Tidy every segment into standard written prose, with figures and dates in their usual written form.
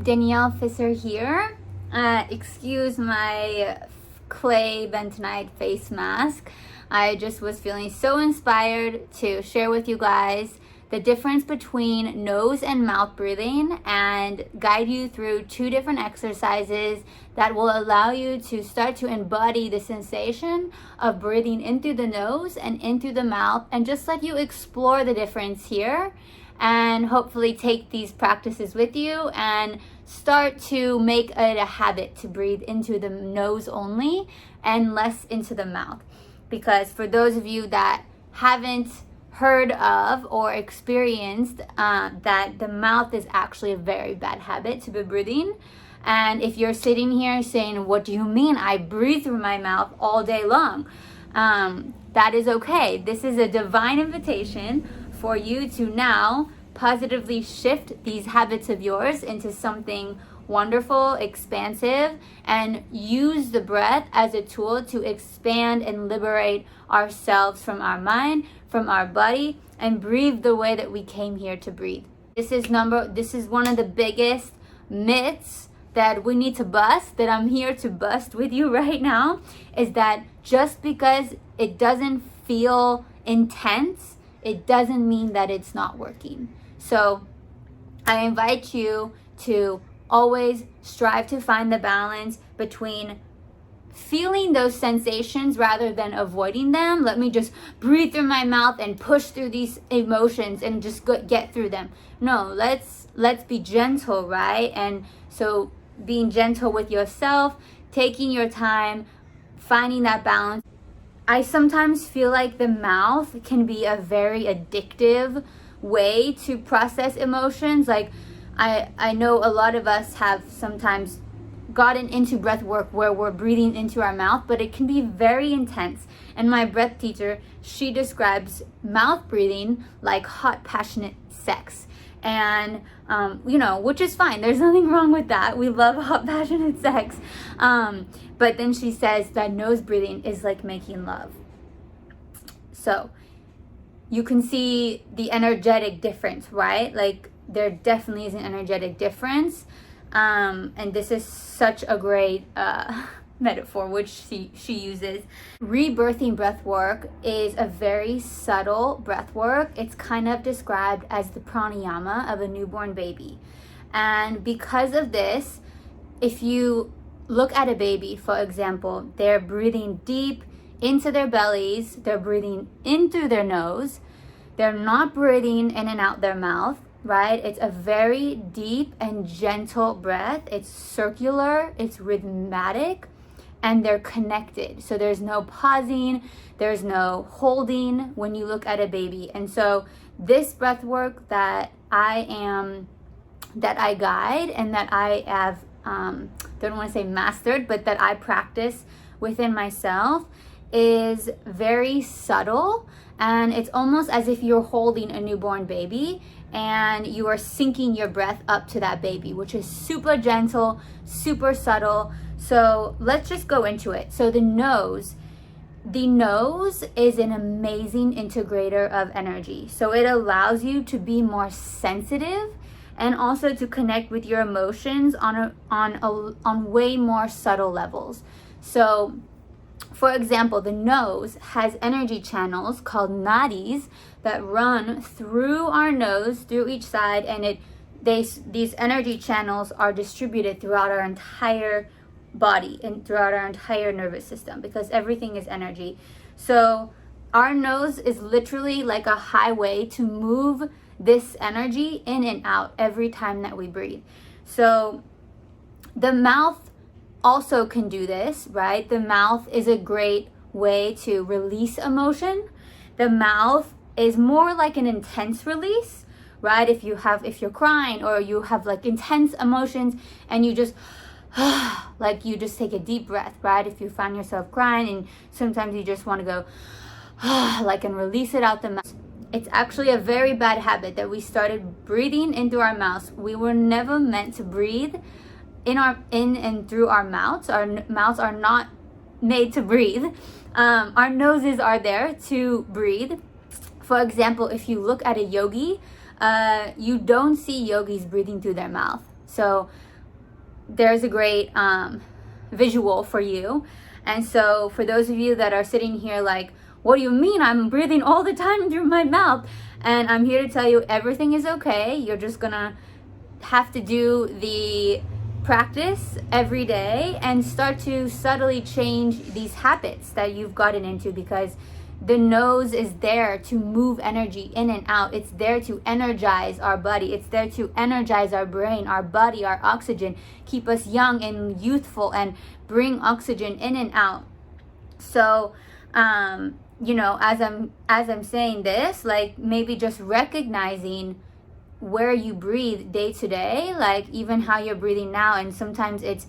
Danielle here. Excuse my clay bentonite face mask. I just was feeling so inspired to share with you guys the difference between nose and mouth breathing and guide you through 2 different exercises that will allow you to start to embody the sensation of breathing in through the nose and in through the mouth, and just let you explore the difference here and hopefully take these practices with you and start to make it a habit to breathe into the nose only and less into the mouth. Because for those of you that haven't heard of or experienced that the mouth is actually a very bad habit to be breathing, and if you're sitting here saying, what do you mean I breathe through my mouth all day long? That is okay. This is a divine invitation for you to now positively shift these habits of yours into something wonderful, expansive, and use the breath as a tool to expand and liberate ourselves from our mind, from our body, and breathe the way that we came here to breathe. This is one of the biggest myths that we need to bust, that I'm here to bust with you right now, is that just because it doesn't feel intense, it doesn't mean that it's not working. So I invite you to always strive to find the balance between feeling those sensations rather than avoiding them. Let me just breathe through my mouth and push through these emotions and just get through them. No, let's be gentle, right? And so being gentle with yourself, taking your time, finding that balance. I sometimes feel like the mouth can be a very addictive way to process emotions. Like I know a lot of us have sometimes gotten into breath work where we're breathing into our mouth, but it can be very intense. And my breath teacher, she describes mouth breathing like hot, passionate sex. And, which is fine. There's nothing wrong with that. We love hot, passionate sex. But then she says that nose breathing is like making love. So you can see the energetic difference, right? Like there definitely is an energetic difference. And this is such a great metaphor which she uses. Rebirthing breath work is a very subtle breath work. It's kind of described as the pranayama of a newborn baby. And because of this, if you look at a baby, for example, they're breathing deep into their bellies, they're breathing in through their nose, they're not breathing in and out their mouth, right? It's a very deep and gentle breath. It's circular, it's rhythmic, and they're connected. So there's no pausing, there's no holding when you look at a baby. And so this breath work that I guide and that I have, don't want to say mastered, but that I practice within myself is very subtle. And it's almost as if you're holding a newborn baby and you are syncing your breath up to that baby, which is super gentle, super subtle. So let's just go into it. So the nose is an amazing integrator of energy. So it allows you to be more sensitive and also to connect with your emotions on way more subtle levels. So for example, the nose has energy channels called nadis that run through our nose, through each side, and these energy channels are distributed throughout our entire body and throughout our entire nervous system, because everything is energy. So our nose is literally like a highway to move this energy in and out every time that we breathe. So the mouth also can do this, right? The mouth is a great way to release emotion. The mouth is more like an intense release, right? If you're crying or you have like intense emotions and you just like you just take a deep breath, right? If you find yourself crying and sometimes you just want to go like and release it out the mouth. It's actually a very bad habit that we started breathing into our mouths. We were never meant to breathe in and through our mouths. Our mouths are not made to breathe. Our noses are there to breathe. For example, if you look at a yogi, you don't see yogis breathing through their mouth. So there's a great visual for you. And so for those of you that are sitting here like, what do you mean? I'm breathing all the time through my mouth. And I'm here to tell you everything is okay. You're just gonna have to do the practice every day and start to subtly change these habits that you've gotten into, because the nose is there to move energy in and out. It's there to energize our body. It's there to energize our brain, our body, our oxygen, keep us young and youthful, and bring oxygen in and out. So, you know, as I'm saying this, like maybe just recognizing where you breathe day to day, like even how you're breathing now. And sometimes it's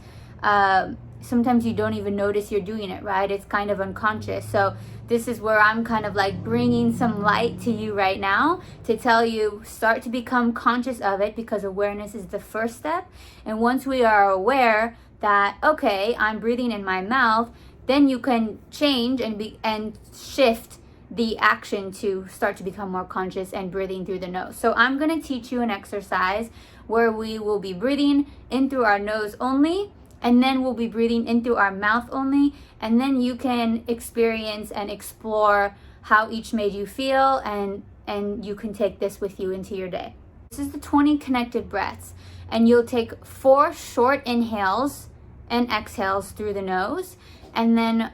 sometimes you don't even notice you're doing it, right? It's kind of unconscious. So this is where I'm kind of like bringing some light to you right now to tell you, start to become conscious of it, because awareness is the first step. And once we are aware that, okay, I'm breathing in my mouth, then you can change and shift the action to start to become more conscious and breathing through the nose. So I'm going to teach you an exercise where we will be breathing in through our nose only, and then we'll be breathing in through our mouth only, and then you can experience and explore how each made you feel, and you can take this with you into your day. This is the 20 connected breaths, and you'll take 4 short inhales and exhales through the nose, and then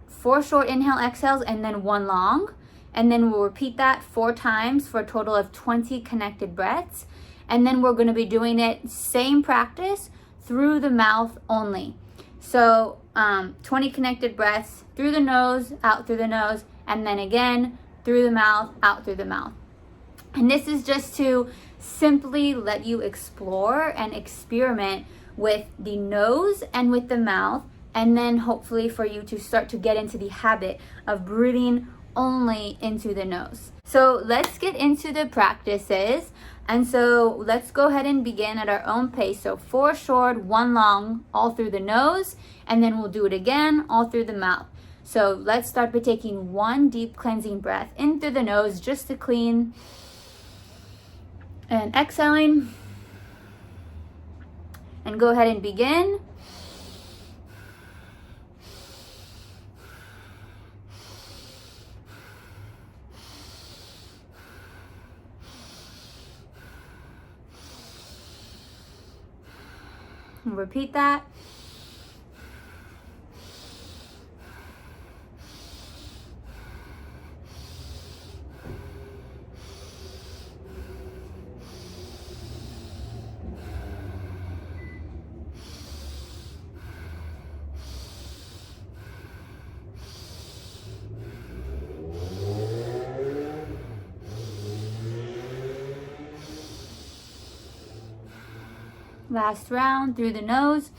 4 short inhale exhales, and then 1 long, and then we'll repeat that 4 times for a total of 20 connected breaths. And then we're going to be doing it same practice through the mouth only. So 20 connected breaths through the nose, out through the nose, and then again through the mouth, out through the mouth. And this is just to simply let you explore and experiment with the nose and with the mouth, and then hopefully for you to start to get into the habit of breathing only into the nose. So let's get into the practices. And so let's go ahead and begin at our own pace. So 4 short, 1 long, all through the nose, and then we'll do it again, all through the mouth. So let's start by taking 1 deep cleansing breath in through the nose just to clean, and exhaling, and go ahead and begin. And repeat that. Last round through the nose.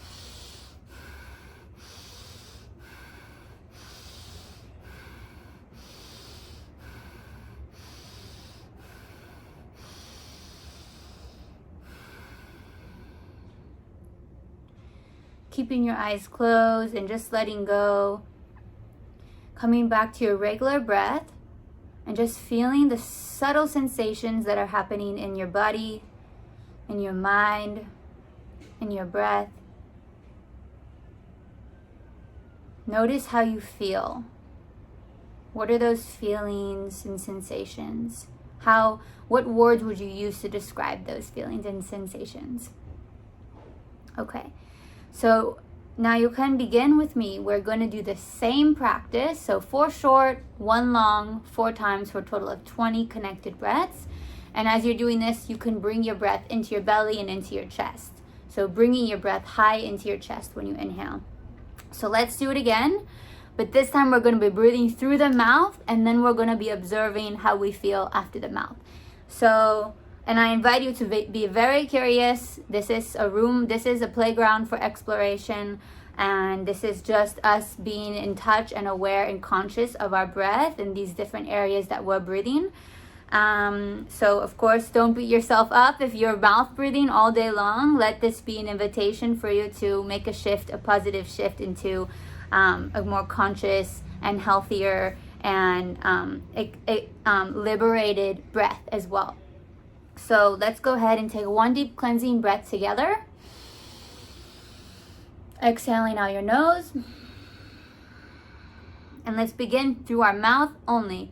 Keeping your eyes closed and just letting go. Coming back to your regular breath and just feeling the subtle sensations that are happening in your body, in your mind, in your breath. Notice how you feel. What are those feelings and sensations? What words would you use to describe those feelings and sensations? Okay, so now you can begin with me. We're going to do the same practice. So 4 short, 1 long, 4 times for a total of 20 connected breaths. And as you're doing this, you can bring your breath into your belly and into your chest. So bringing your breath high into your chest when you inhale. So let's do it again. But this time we're going to be breathing through the mouth, and then we're going to be observing how we feel after the mouth. So, and I invite you to be very curious. This is a playground for exploration. And this is just us being in touch and aware and conscious of our breath in these different areas that we're breathing. So of course, don't beat yourself up if you're mouth breathing all day long. Let this be an invitation for you to make a shift, a positive shift into a more conscious and healthier and liberated breath as well. So let's go ahead and take 1 deep cleansing breath together. Exhaling out your nose. And let's begin through our mouth only.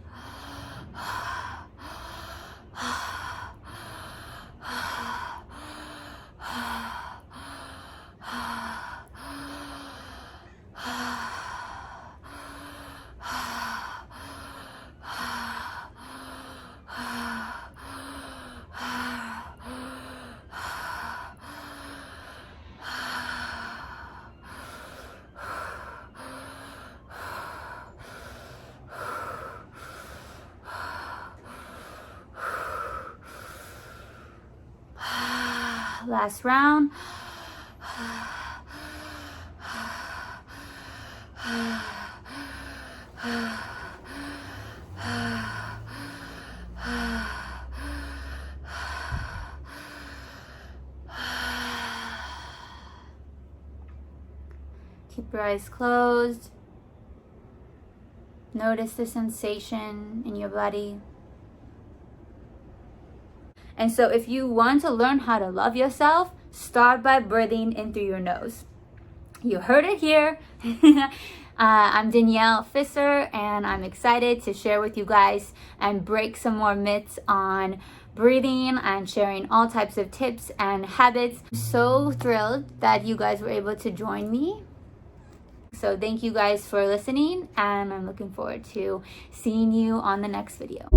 Last round. Keep your eyes closed. Notice the sensation in your body. And so if you want to learn how to love yourself, start by breathing in through your nose. You heard it here. I'm Danielle Fisser, and I'm excited to share with you guys and break some more myths on breathing and sharing all types of tips and habits. I'm so thrilled that you guys were able to join me. So thank you guys for listening, and I'm looking forward to seeing you on the next video.